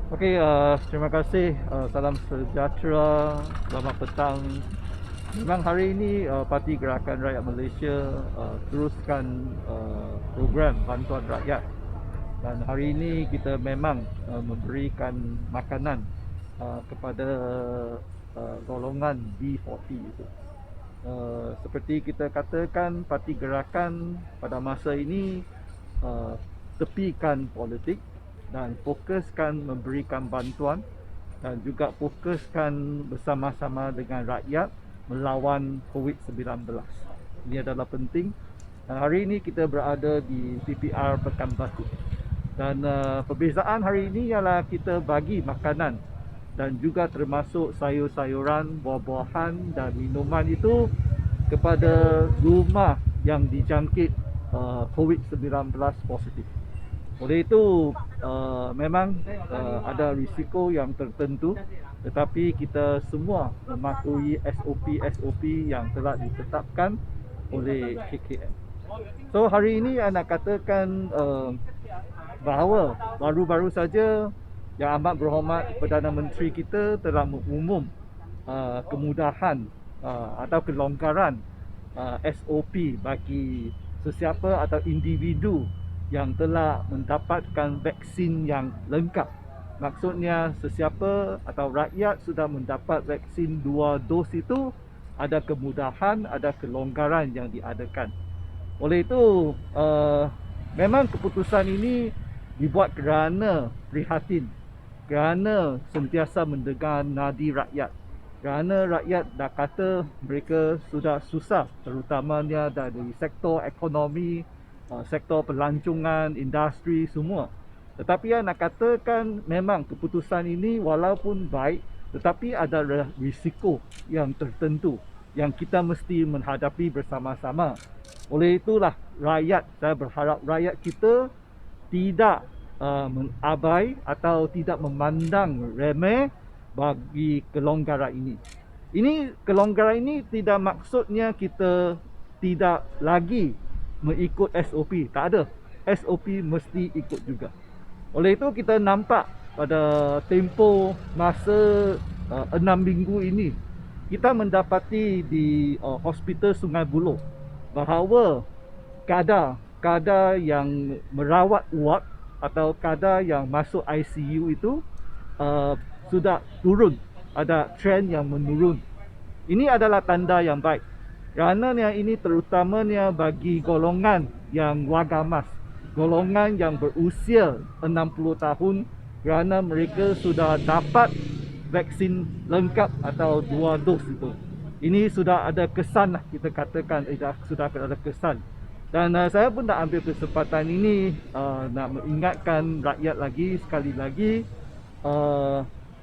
Okey, terima kasih. Salam sejahtera, selamat petang. Memang hari ini Parti Gerakan Rakyat Malaysia teruskan program bantuan rakyat, dan hari ini kita memang memberikan makanan kepada golongan B40 itu. Seperti kita katakan, Parti Gerakan pada masa ini uh, tepikan politik dan fokuskan memberikan bantuan, dan juga fokuskan bersama-sama dengan rakyat melawan COVID-19. Ini adalah penting. Dan hari ini kita berada di PPR Pekan Batu, dan perbezaan hari ini ialah kita bagi makanan dan juga termasuk sayur-sayuran, buah-buahan dan minuman itu kepada rumah yang dijangkit COVID-19 positif. Oleh itu memang ada risiko yang tertentu, tetapi kita semua mematuhi SOP-SOP yang telah ditetapkan oleh KKM. So hari ini saya nak katakan bahawa baru-baru saja Yang Amat Berhormat Perdana Menteri kita telah mengumum kemudahan atau kelonggaran SOP bagi sesiapa atau individu yang telah mendapatkan vaksin yang lengkap. Maksudnya sesiapa atau rakyat sudah mendapat vaksin 2 dos itu, ada kemudahan, ada kelonggaran yang diadakan. Oleh itu memang keputusan ini dibuat kerana prihatin, kerana sentiasa mendengar nadi rakyat, kerana rakyat dah kata mereka sudah susah, terutamanya dari sektor ekonomi, sektor pelancongan, industri semua. Tetapi yang nak katakan, memang keputusan ini walaupun baik, tetapi ada risiko yang tertentu yang kita mesti menghadapi bersama-sama. Oleh itulah saya berharap rakyat kita tidak mengabai atau tidak memandang remeh bagi kelonggaran ini. Kelonggaran ini tidak maksudnya kita tidak lagi mengikut SOP. Tak ada. SOP mesti ikut juga. Oleh itu kita nampak pada tempoh masa 6 minggu ini, kita mendapati di Hospital Sungai Buloh bahawa kadar yang merawat ward atau kadar yang masuk ICU itu sudah turun, ada trend yang menurun. Ini adalah tanda yang baik, kerana ini terutamanya bagi golongan yang warga emas, golongan yang berusia 60 tahun, kerana mereka sudah dapat vaksin lengkap atau 2 dos itu. Ini sudah ada kesan lah, kita katakan sudah ada kesan. Dan saya pun nak ambil kesempatan ini nak mengingatkan rakyat lagi, sekali lagi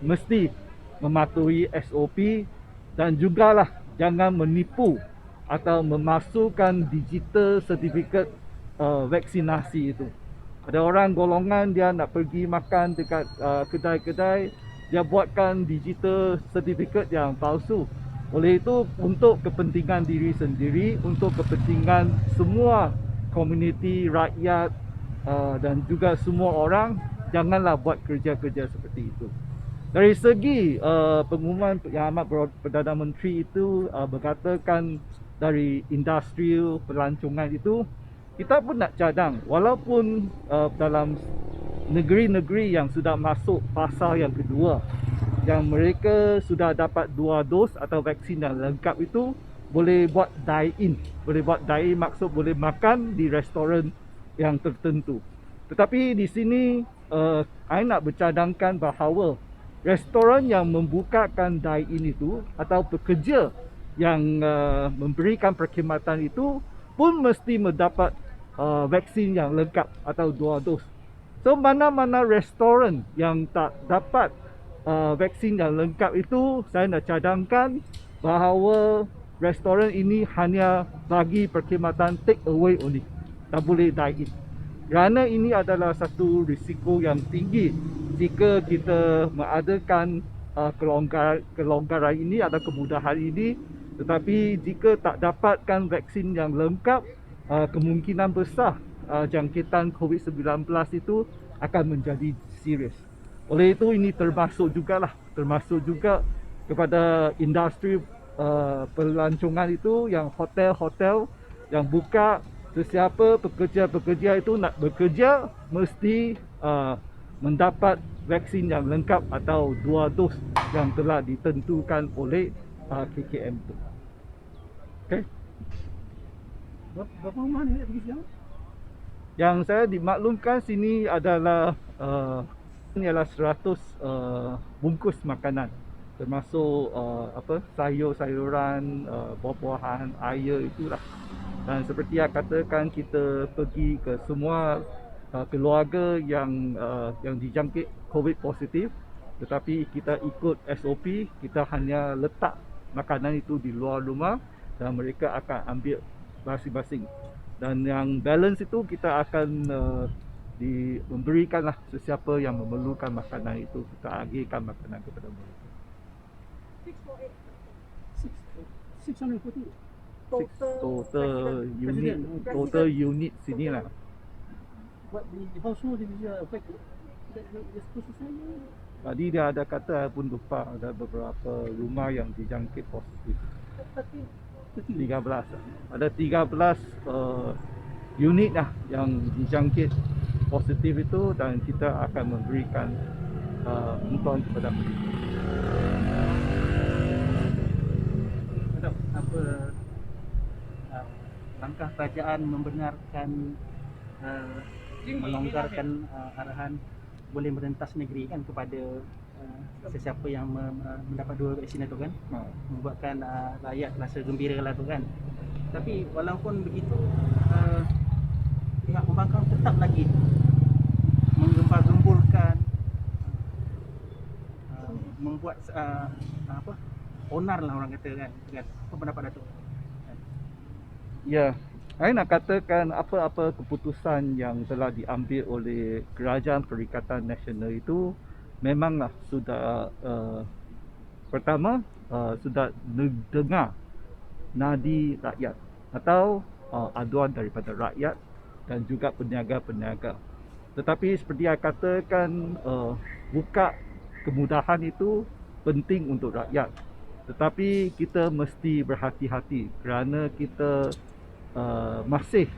mesti mematuhi SOP, dan jugalah jangan menipu atau memasukkan digital certificate vaksinasi itu. Ada orang golongan dia nak pergi makan dekat kedai-kedai, dia buatkan digital certificate yang palsu. Oleh itu, untuk kepentingan diri sendiri, untuk kepentingan semua komuniti rakyat dan juga semua orang, janganlah buat kerja-kerja seperti itu. Dari segi pengumuman Yang Amat Perdana Menteri itu berkatakan dari industri pelancongan itu, kita pun nak cadang, walaupun dalam negeri-negeri yang sudah masuk fasa yang kedua, yang mereka sudah dapat 2 dos atau vaksin yang lengkap itu, boleh buat dine-in. Boleh buat dine-in maksud boleh makan di restoran yang tertentu. Tetapi di sini saya nak bercadangkan bahawa restoran yang membukakan dine-in itu atau pekerja yang memberikan perkhidmatan itu pun mesti mendapat vaksin yang lengkap atau 2 dos. So mana-mana restoran yang tak dapat vaksin yang lengkap itu, saya nak cadangkan bahawa restoran ini hanya bagi perkhidmatan take away only, tak boleh dine in. Kerana ini adalah satu risiko yang tinggi jika kita mengadakan kelonggaran ini atau kemudahan ini, tetapi jika tak dapatkan vaksin yang lengkap, kemungkinan besar jangkitan COVID-19 itu akan menjadi serius. Oleh itu ini termasuk juga kepada industri pelancongan itu, yang hotel-hotel yang buka. Sesiapa pekerja-pekerja itu nak bekerja mesti mendapat vaksin yang lengkap atau 2 dos yang telah ditentukan oleh KKM itu. Okey. Berapa rumah ni pergi siang? Yang saya dimaklumkan sini adalah ialah 100 bungkus makanan, termasuk sayur-sayuran, buah-buahan, air itulah. Dan seperti yang katakan, kita pergi ke semua keluarga yang dijangkit COVID positif, tetapi kita ikut SOP, kita hanya letak makanan itu di luar rumah dan mereka akan ambil masing-masing. Dan yang balance itu kita akan memberikanlah sesiapa yang memerlukan makanan itu, kita agihkan makanan kepada mereka. 640 total unit sini lah. But the household is affected. That's supposed to say. Tadi dia ada kata, pun lupa, ada beberapa rumah yang dijangkit positif. 13. Ada 13 unit lah yang dijangkit positif itu, dan kita akan memberikan bantuan kepada mereka. Apa langkah kerajaan membenarkan melonggarkan arahan boleh merentas negeri kan kepada sesiapa yang mendapat 2 vaksin itu kan, membuatkan rakyat rasa gembira lah tu kan. Tapi walaupun begitu, pihak pembangkang tetap lagi menggembar-gemburkan, membuat onar lah orang kata kan. Apa pendapat Datuk? Ya, saya nak katakan apa-apa keputusan yang telah diambil oleh Kerajaan Perikatan Nasional itu memanglah sudah pertama sudah dengar nadi rakyat atau aduan daripada rakyat dan juga peniaga-peniaga. Tetapi seperti yang katakan, buka kemudahan itu penting untuk rakyat. Tetapi kita mesti berhati-hati kerana kita masih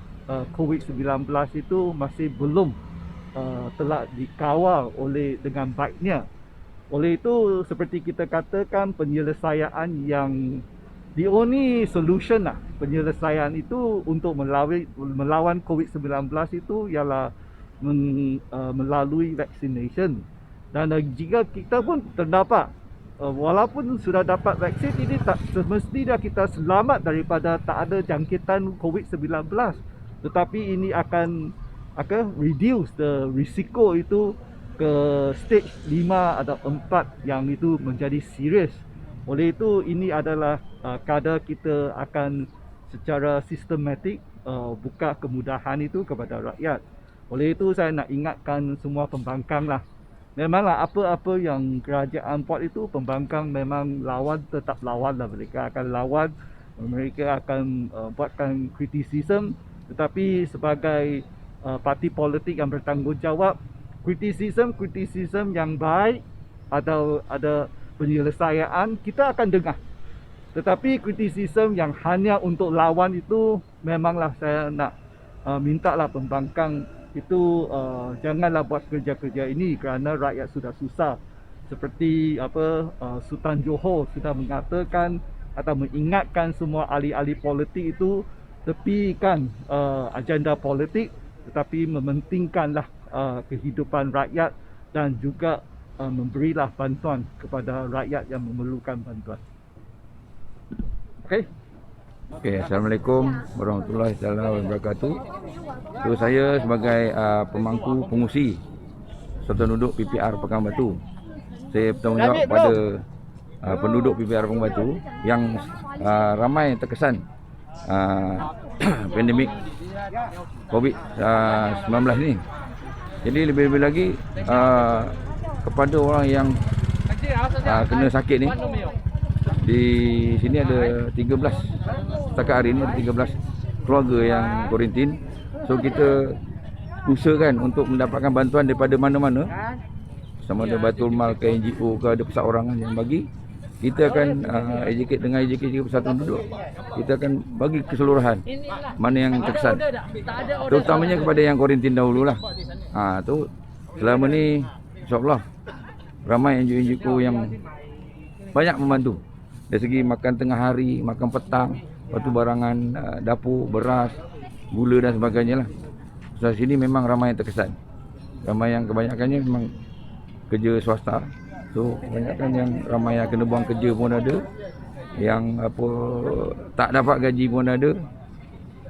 COVID-19 itu masih belum telah dikawal dengan baiknya. Oleh itu, seperti kita katakan, penyelesaian yang the only solution lah, penyelesaian itu untuk melawan COVID-19 itu ialah melalui vaccination. Dan jika kita pun terdapat, walaupun sudah dapat vaksin, ini tak semestinya kita selamat daripada tak ada jangkitan COVID-19. Tetapi ini akan reduce the risiko itu ke stage 5 atau 4 yang itu menjadi serius. Oleh itu, ini adalah kadar kita akan secara sistematik buka kemudahan itu kepada rakyat. Oleh itu, saya nak ingatkan semua pembangkang lah. Memanglah apa-apa yang kerajaan buat itu, pembangkang memang tetap lawan lah. Mereka akan lawan, mereka akan buatkan kritisisme. Tetapi sebagai parti politik yang bertanggungjawab, kritisisme yang baik atau ada penyelesaian kita akan dengar. Tetapi kritisisme yang hanya untuk lawan itu, memanglah saya nak mintalah pembangkang itu janganlah buat kerja-kerja ini kerana rakyat sudah susah. Seperti Sultan Johor sudah mengatakan atau mengingatkan semua ahli-ahli politik itu tepikan agenda politik, tetapi mementingkanlah kehidupan rakyat dan juga memberilah bantuan kepada rakyat yang memerlukan bantuan. Okey. Okey, Assalamualaikum warahmatullahi wabarakatuh. So, saya sebagai pemangku pengusi Satuan Duduk PPR Pekan Batu. Saya bertanggungjawab pada penduduk PPR Pekan Batu yang ramai terkesan pandemik COVID-19 ni. Jadi lebih-lebih lagi kepada orang yang kena sakit ni, di sini ada 13, setakat hari ini ada 13 keluarga yang kuarantin. So kita usahakan untuk mendapatkan bantuan daripada mana-mana sama ada Baitul Mal ke NGO ke ada perseorangan yang bagi, kita akan educate dengan educate Persatuan Penduduk. Kita akan bagi keseluruhan mana yang terkesan, terutamanya kepada yang kuarantin dahululah. Tu selama ni insya-Allah ramai NGO yang banyak membantu dari segi makan tengah hari, makan petang, lepas tu barangan dapur, beras, gula dan sebagainya lah. So, sini memang ramai yang terkesan. Ramai yang kebanyakannya memang kerja swasta. So kebanyakan yang ramai yang kena buang kerja pun ada, yang apa tak dapat gaji pun ada.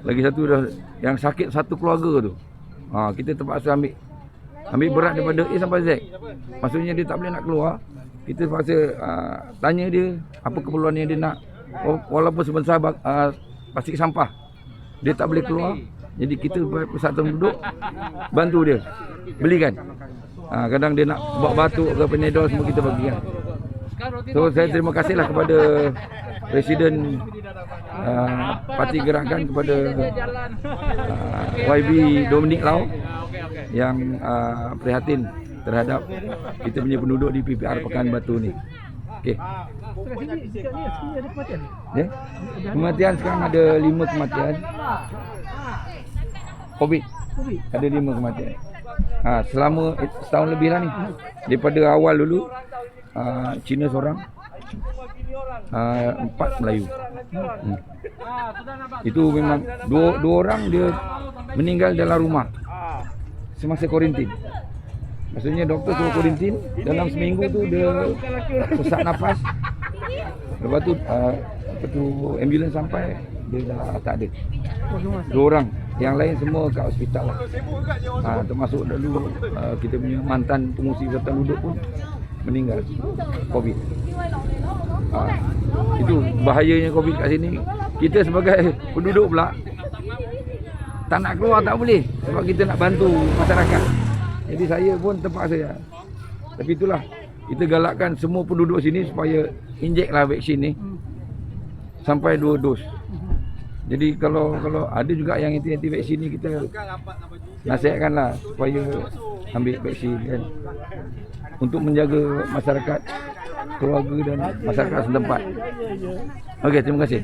Lagi satu dah yang sakit satu keluarga tu. Kita terpaksa ambil berat daripada A sampai Z. Maksudnya dia tak boleh nak keluar. Kita terpaksa tanya dia apa keperluan yang dia nak. Walaupun sebentar plastik sampah, dia tak boleh keluar. Jadi kita Persatuan Penduduk bantu dia belikan. Kadang dia nak buat batuk ke Panadol, semua kita bagikan. So saya terima kasihlah kepada Presiden Parti Gerakan, kepada YB Dominic Lau yang prihatin terhadap kita punya penduduk di PPR Pekanbaru ni. Okey. Ya. Kematian sekarang ada 5 kematian. COVID. Ada 5 kematian. Selama setahun lebih lah ni. Daripada awal dulu Cina seorang, 4 Melayu. Itu memang dua orang dia meninggal dalam rumah semasa kuarantin. Maksudnya doktor suruh kuarantin, dalam seminggu tu dia sesak nafas. Lepas tu ambulans sampai dia dah tak ada. 2 orang, yang lain semua kat hospital lah. Termasuk dulu kita punya mantan pengurusi Persatuan Penduduk pun meninggal COVID. Itu bahayanya COVID kat sini. Kita sebagai penduduk pula tak nak keluar tak boleh, sebab kita nak bantu masyarakat. Jadi saya pun terpaksa ya. Tapi itulah, kita galakkan semua penduduk sini supaya injeklah vaksin ni sampai 2 dos. Jadi kalau ada juga yang anti vaksin ni, kita nasihatkanlah supaya ambil vaksin kan, untuk menjaga masyarakat, keluarga dan masyarakat setempat. Okey, terima kasih.